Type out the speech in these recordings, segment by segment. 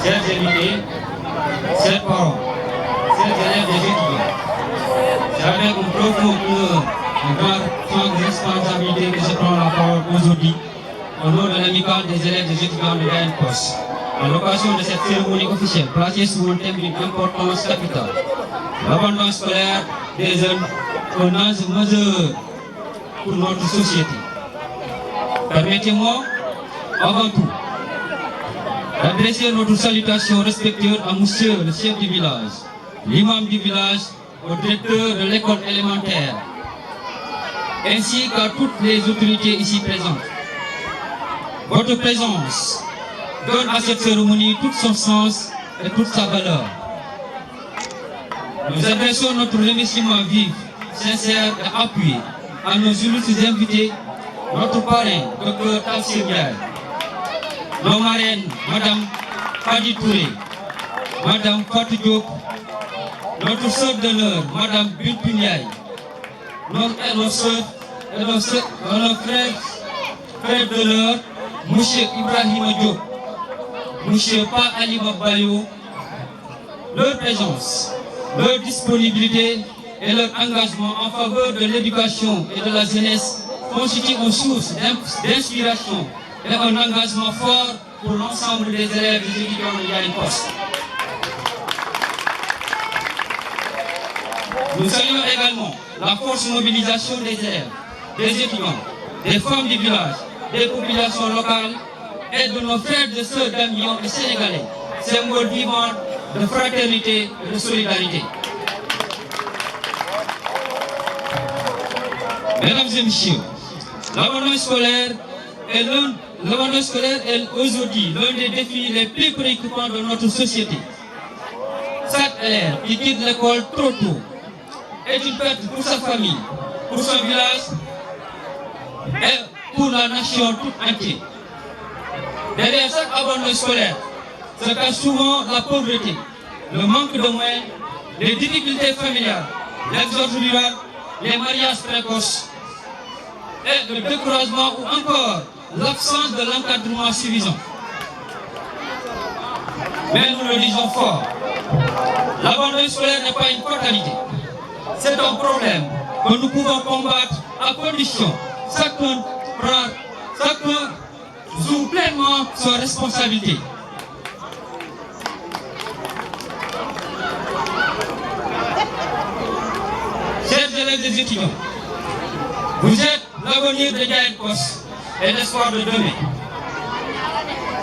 chers invités, chers parents, chers élèves et étudiants, c'est avec un profond honneur et grande sens de responsabilité que je prends la parole aujourd'hui au nom de l'amicale des élèves et étudiants de l'ANPOS, à l'occasion de cette cérémonie officielle placée sous un thème d'une importance capitale, l'abandon scolaire des jeunes, un enjeu majeur pour notre société. Permettez-moi, avant tout, d'adresser notre salutation respectueuse à monsieur le chef du village, l'imam du village, au directeur de l'école élémentaire, ainsi qu'à toutes les autorités ici présentes. Votre présence donne à cette cérémonie tout son sens et toute sa valeur. Nous adressons notre remerciement vif, sincère et appuyé à nos illustres invités, notre parrain, Dr Tafsir Ndiaye, nos marraines, Madame Fadi Touré, Madame Fatou Diop, notre sœur d'honneur, Madame Bintou Ndiaye, nos sœurs et nos frères d'honneur, Monsieur Ibrahima Diop, Monsieur Pa Ali Babayo. Leur présence, leur disponibilité et leur engagement en faveur de l'éducation et de la jeunesse constituent une source d'inspiration et un engagement fort pour l'ensemble des élèves et étudiants de l'ANPOS. Nous saluons également la force mobilisation des élèves, des étudiants, des femmes du village, des populations locales et de nos frères et sœurs d'Amiens et Sénégalais, symbole vivant de fraternité et de solidarité. Mesdames et messieurs, l'abandon scolaire est aujourd'hui l'un des défis les plus préoccupants de notre société. Chaque élève qui quitte l'école trop tôt est une perte pour sa famille, pour son village et pour la nation toute entière. Derrière chaque abandon scolaire se cache souvent la pauvreté, le manque de moyens, les difficultés familiales, l'exode rural, les mariages précoces et le découragement ou encore l'absence de l'encadrement suffisant. Mais nous le disons fort, l'abandon scolaire n'est pas une fatalité. C'est un problème que nous pouvons combattre à condition chacun joue pleinement sa responsabilité. Chers élèves et étudiants, vous êtes l'avenir de l'ANPOS et l'espoir de demain.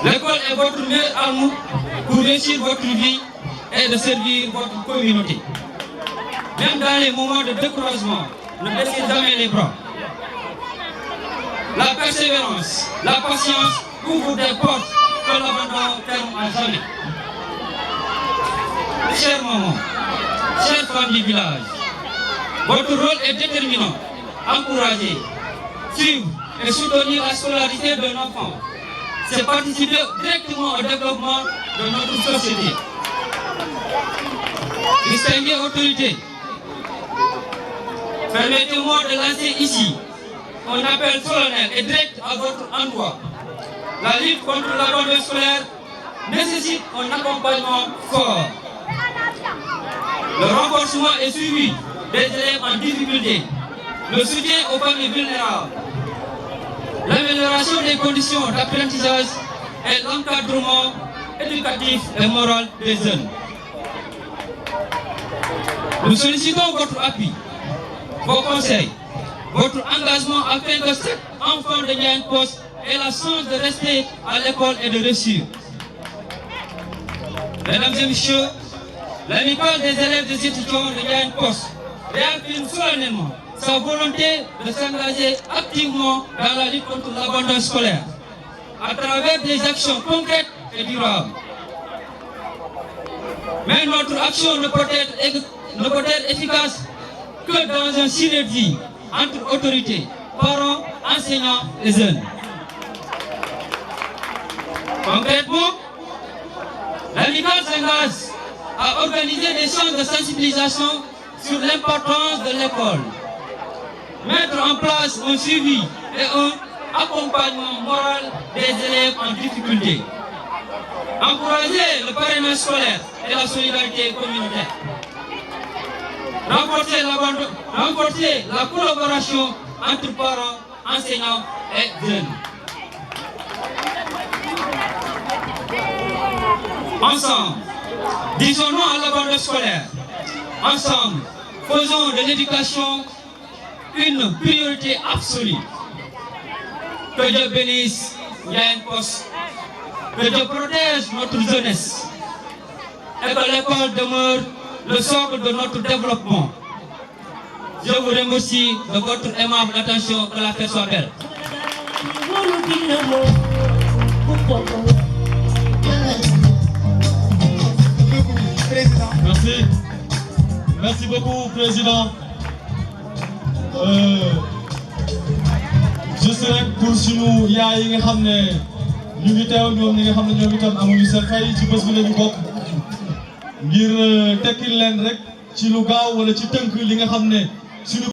L'école est votre meilleure arme pour réussir votre vie et de servir votre communauté. Même dans les moments de découragement, ne baissez jamais les bras. La persévérance, la patience ouvrent des portes que l'abandon ferme à jamais. Chers mamans, chères femmes du village, votre rôle est déterminant. Encourager, suivre et soutenir la scolarité d'un enfant, c'est participer directement au développement de notre société. Distinguée autorité, permettez-moi de lancer ici un appel solennel et direct à votre endroit. La lutte contre l'abandon scolaire nécessite un accompagnement fort. Le renforcement est suivi des élèves en difficulté, le soutien aux familles vulnérables, l'amélioration des conditions d'apprentissage et l'encadrement éducatif et moral des jeunes. Nous sollicitons votre appui, vos conseils, votre engagement afin que chaque enfant de l'ANPOS ait la chance de rester à l'école et de réussir. Mesdames et messieurs, l'amicale des élèves et étudiants de l'ANPOS réaffirme solennellement sa volonté de s'engager activement dans la lutte contre l'abandon scolaire à travers des actions concrètes et durables. Mais notre action ne peut être efficace que dans une synergie entre autorités, parents, enseignants et jeunes. Concrètement, l'amicale s'engage à organiser des séances de sensibilisation sur l'importance de l'école, mettre en place un suivi et un accompagnement moral des élèves en difficulté, Encourager le parrainage scolaire et la solidarité communautaire. Renforcer la collaboration entre parents, enseignants et jeunes. Ensemble, disons non à l'abandon scolaire. Ensemble, faisons de l'éducation une priorité absolue. Que Dieu bénisse Ndiayène Poste. Que Dieu protège notre jeunesse. Et que l'école demeure le socle de notre développement. Je vous remercie de votre aimable attention. Que la fête soit belle. Merci. Merci beaucoup, Président. Juste rek pour sunu yaay yi nga xam ne ñu ngi teew ñoom ñi nga xam ne ñoom itam amuñu seen fay ci bés bi la ñu bokk ngir tekkil leen rek ci lu gaaw wala ci tënk li nga xam ne sunu